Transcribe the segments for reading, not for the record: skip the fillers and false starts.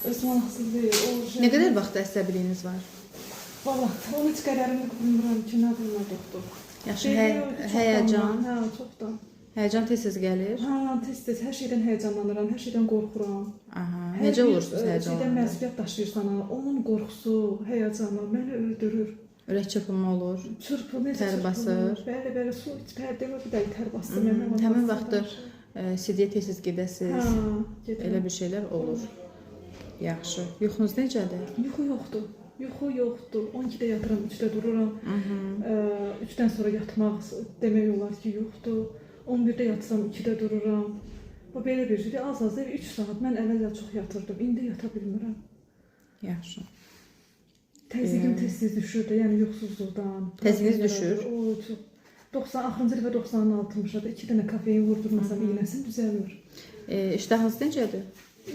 Öz manasız deyil. Nə qədər vaxt əsəbiliyiniz var? Valla, onu heç qədərini bilmirəm ki, nə bilmədikdir. Yaxşı, həyəcan. Hə, çoxdan. Həyəcan tez-tez gəlir. Hə, tez-tez hər şeydən həyəcanlanıram, hər şeydən qorxuram. Aha, necə olursunuz Şeydən həyəcanlananda? məsuliyyət daşıyırsan, onun qorxusu, həyəcanı məni öldürür. Ürək çırpınma olur. Çırpı, necə Tər basır. Bəli, su iç, demə bir də tər bastı mənə. Həmin vaxtda sidiyə tez-tez gedəsiz. Hə, gedirəm. Elə bir şeylər olur. Yaxşı. Yuxunuz necədir? Yuxu yoxdur. Yuxu yoxdur. 12-də yatıram, 3-də dururam. 3-dən sonra yatmaq demək olar ki, yoxdur. 11-də yatsam, 2-də dururam. Bu belə bir şeydir. Az-az 3 saat. Mən əvvəllər çox yatırdım. İndi yata bilmirəm. Yaxşı. Təzyiqim tez-tez düşürdü, yəni yuxusuzluqdan. Təzyiqiniz düşür? O, çox. 90, axırıncı dəfə 90-ın 60-da 2 dənə kafein vurdurmasam iynəsim düzəlmir. İştahınız necədir?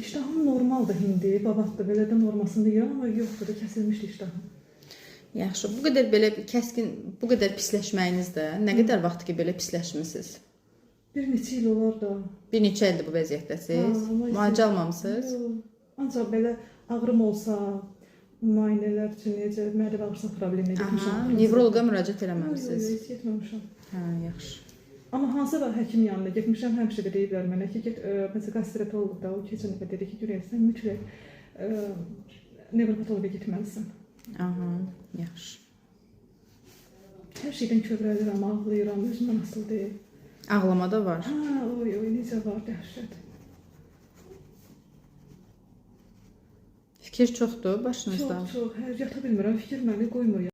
İştahım normaldır indi, babatdır, belə də normasında yeyirəm, amma yoxdur da, kəsilmişdi iştahım. Yaxşı, bu qədər belə kəskin, bu qədər pisləşməyiniz də nə qədər vaxt ki belə pisləşmisiniz? Bir neçə il olar da. Bir neçə ildir bu vəziyyətdəsiz? Müalicə almamısınız? Ancaq belə ağrım olsa, müayinələr üçün necə, mədə bağırsaq probleminə getmişəm. Nevroloqa müraciət eləməmisiniz? Yox, getməmişəm. Hə, yaxşı. Amma hansı da həkim yanına getmişəm, həmişə də deyiblər mənə ki, get, məsələn, qastropatoloqda, o keçən dəfə dedi ki, görəyəsən, mütləq nevropatoloqa getməlisən. Aha, yaxşı. Hər şeydən kövrəlirəm, ağlayıram, özümdən asıl deyil. Ağlama da var. Hə, oy, necə var, dəhşət. Fikir çoxdur başınızda? Çox, yata bilmirəm, fikir məni qoymur.